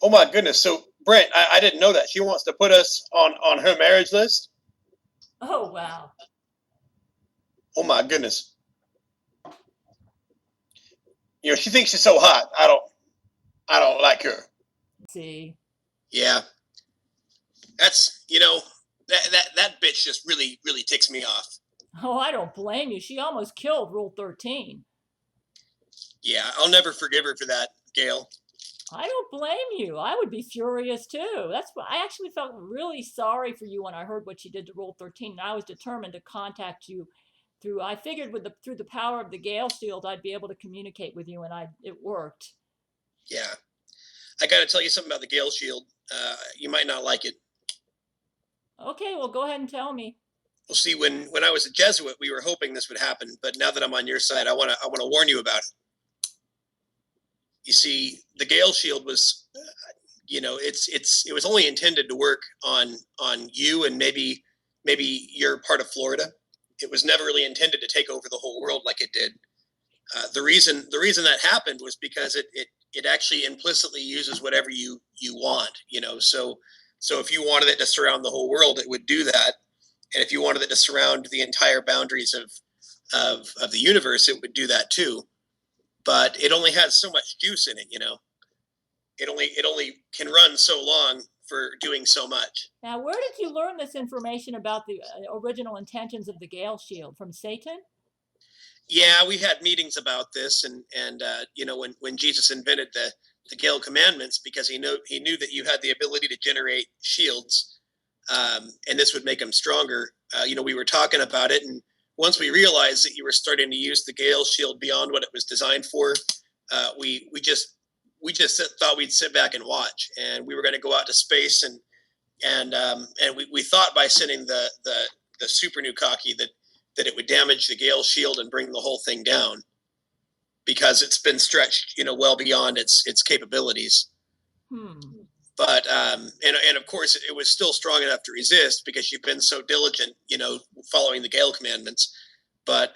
Oh my goodness. So Brent, I didn't know that. She wants to put us on her marriage list. Oh, wow. Oh my goodness. She thinks she's so hot. I don't like her. See. Yeah. That's that bitch just really ticks me off. Oh, I don't blame you. She almost killed Rule 13. Yeah, I'll never forgive her for that, Gail. I don't blame you. I would be furious too. That's what I actually felt really sorry for you when I heard what she did to Rule 13. And I was determined to contact you through. I figured through the power of the Gale Shield, I'd be able to communicate with you, and it worked. Yeah. I got to tell you something about the Gail Shield. You might not like it. Okay, well, go ahead and tell me. Well, see, when I was a Jesuit, we were hoping this would happen, but now that I'm on your side, I want to warn you about it. You see, the Gale Shield was, it was only intended to work on you and maybe your part of Florida. It was never really intended to take over the whole world like it did. The reason that happened was because it actually implicitly uses whatever you want. So if you wanted it to surround the whole world, it would do that, and if you wanted it to surround the entire boundaries of the universe, it would do that too. But it only has so much juice in it. It only can run so long for doing so much. Now, where did you learn this information about the original intentions of the Gale Shield? From Satan? Yeah, we had meetings about this, and when Jesus invented the Gale commandments, because he knew that you had the ability to generate shields, and this would make them stronger. We were talking about it, and once we realized that you were starting to use the Gale shield beyond what it was designed for, we just thought we'd sit back and watch, and we were going to go out to space, and we thought by sending the super Nukaki that it would damage the Gale shield and bring the whole thing down, because it's been stretched, well beyond its capabilities. Hmm. But of course it was still strong enough to resist because you've been so diligent, following the Gale commandments. But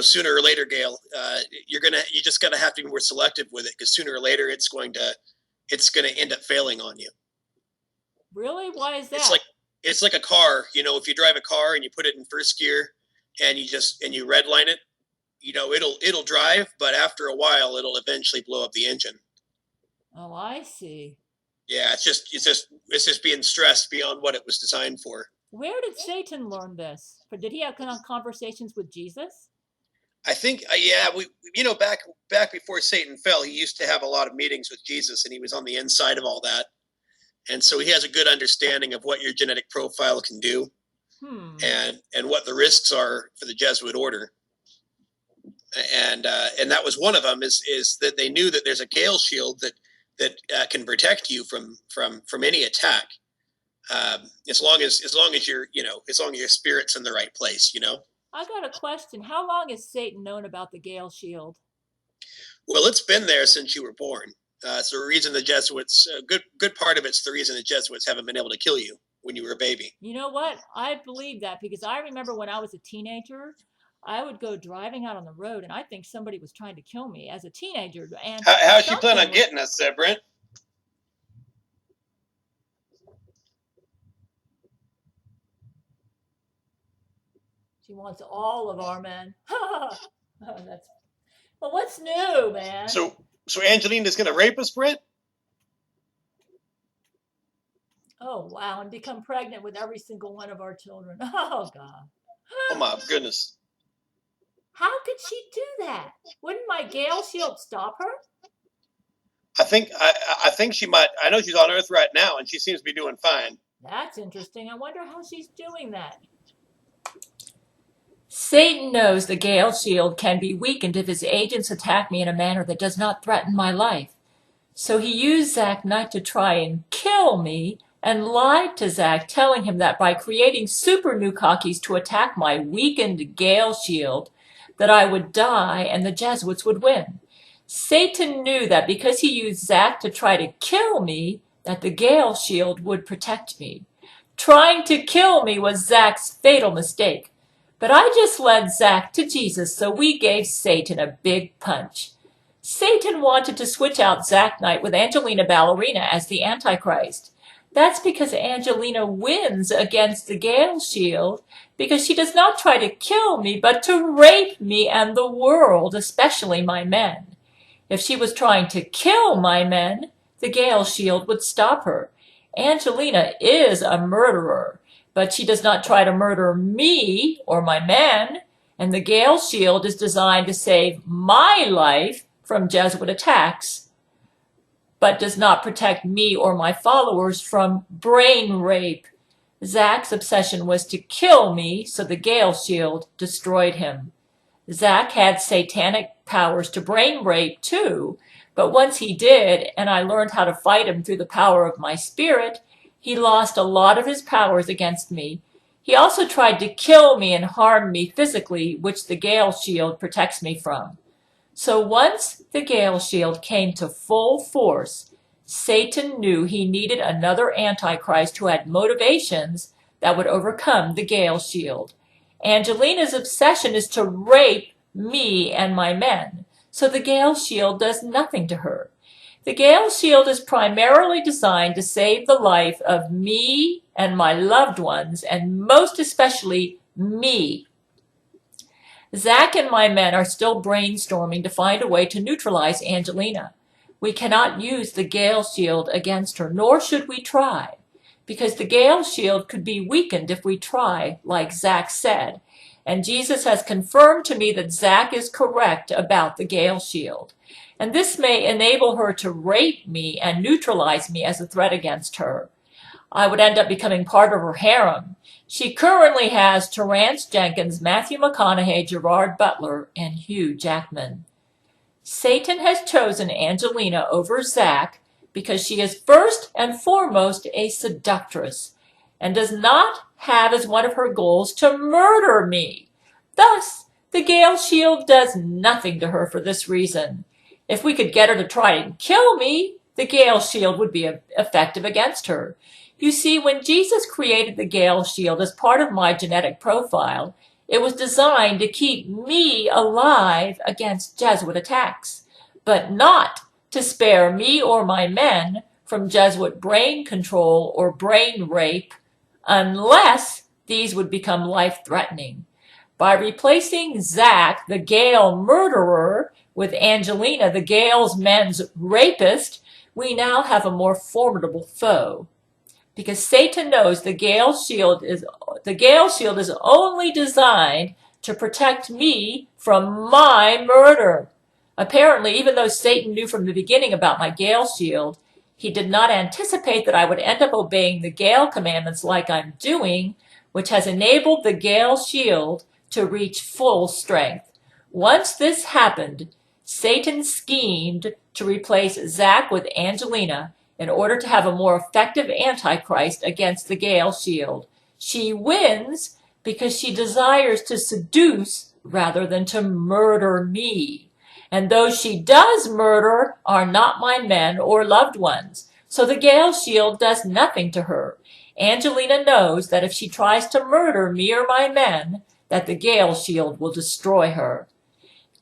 sooner or later, Gail, you just gotta have to be more selective with it, because sooner or later it's gonna end up failing on you. Really? Why is It's that? like it's like a car. If you drive a car and you put it in first gear and you redline it, it'll drive, but after a while it'll eventually blow up the engine. Oh, I see. Yeah, it's just being stressed beyond what it was designed for. Where did Satan learn this? Did he have conversations with Jesus? I think, yeah, we back before Satan fell, he used to have a lot of meetings with Jesus, and he was on the inside of all that, and so he has a good understanding of what your genetic profile can do, Hmm. and what the risks are for the Jesuit order. And that was one of them, is that they knew that there's a Gale shield that can protect you from any attack, as long as your spirit's in the right place. I got a question. How long has Satan known about the Gale Shield? Well, it's been there since you were born. It's the reason the Jesuits, good part of it's the reason the Jesuits haven't been able to kill you when you were a baby. You know what? I believe that because I remember when I was a teenager, I would go driving out on the road and I think somebody was trying to kill me as a teenager and How's she plan something on was getting us, Brent? she wants all of our men. Oh, that's well, what's new, man? So Angelina's gonna rape us, Brent? Oh, wow, and become pregnant with every single one of our children. Oh, God. Oh my goodness. How could she do that? Wouldn't my Gale Shield stop her? I think she might. I know she's on Earth right now, and she seems to be doing fine. That's interesting. I wonder how she's doing that. Satan knows the Gale Shield can be weakened if his agents attack me in a manner that does not threaten my life. So he used Zack Knight to try and kill me and lied to Zack, telling him that by creating super Nukakis to attack my weakened Gale Shield, that I would die and the Jesuits would win. Satan knew that because he used Zack to try to kill me, that the Gale Shield would protect me. Trying to kill me was Zack's fatal mistake. But I just led Zack to Jesus, so we gave Satan a big punch. Satan wanted to switch out Zack Knight with Angelina Ballerina as the Antichrist. That's because Angelina wins against the Gail Shield because she does not try to kill me, but to rape me and the world, especially my men. If she was trying to kill my men, the Gail Shield would stop her. Angelina is a murderer, but she does not try to murder me or my men, and the Gail Shield is designed to save my life from Jesuit attacks, but does not protect me or my followers from brain rape. Zack's obsession was to kill me, so the Gail Shield destroyed him. Zack had satanic powers to brain rape too, but once he did, and I learned how to fight him through the power of my spirit, he lost a lot of his powers against me. He also tried to kill me and harm me physically, which the Gail Shield protects me from. So once the Gail Shield came to full force, Satan knew he needed another Antichrist who had motivations that would overcome the Gail Shield. Angelina's obsession is to rape me and my men, so the Gail Shield does nothing to her. The Gail Shield is primarily designed to save the life of me and my loved ones, and most especially me. Zack and my men are still brainstorming to find a way to neutralize Angelina. We cannot use the Gail Shield against her, nor should we try, because the Gail Shield could be weakened if we try, like Zack said. And Jesus has confirmed to me that Zack is correct about the Gail Shield. And this may enable her to rape me and neutralize me as a threat against her. I would end up becoming part of her harem. She currently has Terrence Jenkins, Matthew McConaughey, Gerard Butler, and Hugh Jackman. Satan has chosen Angelina over Zack because she is first and foremost a seductress and does not have as one of her goals to murder me. Thus, the Gail Shield does nothing to her for this reason. If we could get her to try and kill me, the Gail Shield would be effective against her. You see, when Jesus created the Gail Shield as part of my genetic profile, it was designed to keep me alive against Jesuit attacks, but not to spare me or my men from Jesuit brain control or brain rape, unless these would become life-threatening. By replacing Zack, the Gail murderer, with Angelina, the Gail's men's rapist, we now have a more formidable foe. Because Satan knows the Gail Shield is only designed to protect me from my murder. Apparently, even though Satan knew from the beginning about my Gail Shield, he did not anticipate that I would end up obeying the Gail commandments like I'm doing, which has enabled the Gail Shield to reach full strength. Once this happened, Satan schemed to replace Zack with Angelina in order to have a more effective Antichrist against the Gail Shield. She wins because she desires to seduce rather than to murder me. And those she does murder are not my men or loved ones. So the Gail Shield does nothing to her. Angelina knows that if she tries to murder me or my men, that the Gail Shield will destroy her.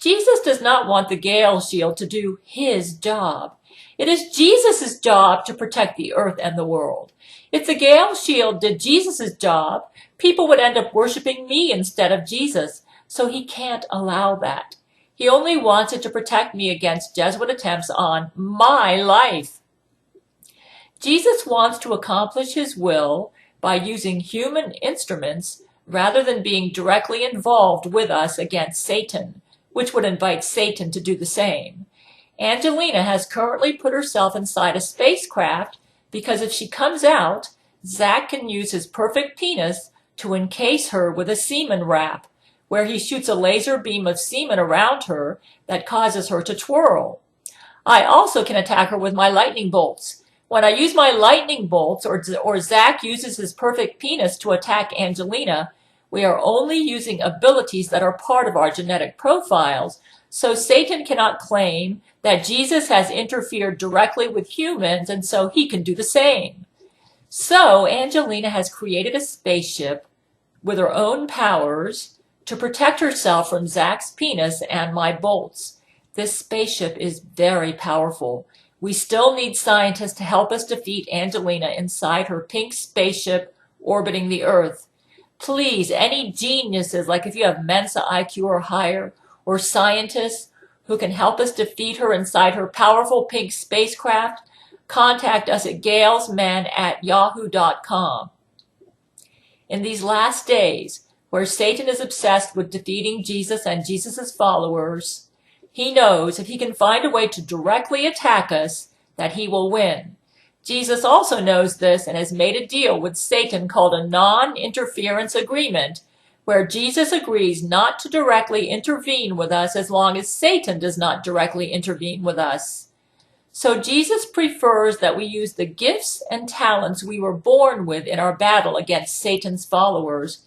Jesus does not want the Gail Shield to do his job. It is Jesus' job to protect the earth and the world. If the Gail Shield did Jesus' job, people would end up worshiping me instead of Jesus, so he can't allow that. He only wants it to protect me against Jesuit attempts on my life. Jesus wants to accomplish his will by using human instruments rather than being directly involved with us against Satan, which would invite Satan to do the same. Angelina has currently put herself inside a spacecraft because if she comes out, Zack can use his perfect penis to encase her with a semen wrap, where he shoots a laser beam of semen around her that causes her to twirl. I also can attack her with my lightning bolts. When I use my lightning bolts or Zack uses his perfect penis to attack Angelina, we are only using abilities that are part of our genetic profiles, so Satan cannot claim that Jesus has interfered directly with humans and so he can do the same. So Angelina has created a spaceship with her own powers to protect herself from Zack's penis and my bolts. This spaceship is very powerful. We still need scientists to help us defeat Angelina inside her pink spaceship orbiting the Earth. Please, any geniuses, like if you have Mensa IQ or higher, or scientists who can help us defeat her inside her powerful pink spacecraft, contact us at galesmen@yahoo.com. In these last days, where Satan is obsessed with defeating Jesus and Jesus' followers, he knows if he can find a way to directly attack us, that he will win. Jesus also knows this and has made a deal with Satan called a non-interference agreement, where Jesus agrees not to directly intervene with us as long as Satan does not directly intervene with us. So Jesus prefers that we use the gifts and talents we were born with in our battle against Satan's followers,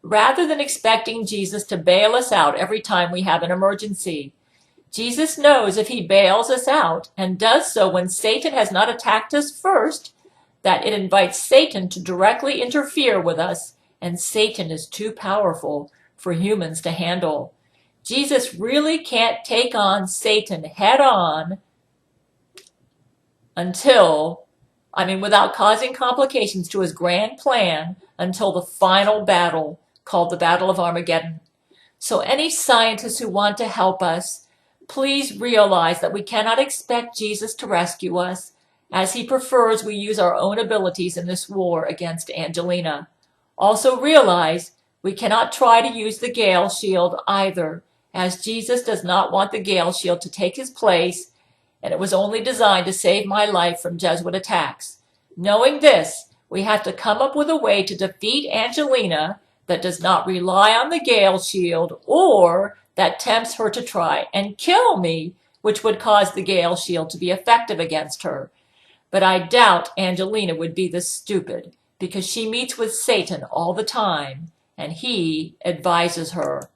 rather than expecting Jesus to bail us out every time we have an emergency. Jesus knows if he bails us out, and does so when Satan has not attacked us first, that it invites Satan to directly interfere with us, and Satan is too powerful for humans to handle. Jesus really can't take on Satan head on without causing complications to his grand plan until the final battle, called the Battle of Armageddon. So any scientists who want to help us, please realize that we cannot expect Jesus to rescue us, as he prefers we use our own abilities in this war against Angelina. Also realize we cannot try to use the Gail Shield either, as Jesus does not want the Gail Shield to take his place, and it was only designed to save my life from Jesuit attacks. Knowing this, we have to come up with a way to defeat Angelina that does not rely on the Gail Shield, or that tempts her to try and kill me, which would cause the Gail Shield to be effective against her. But I doubt Angelina would be this stupid, because she meets with Satan all the time, and he advises her.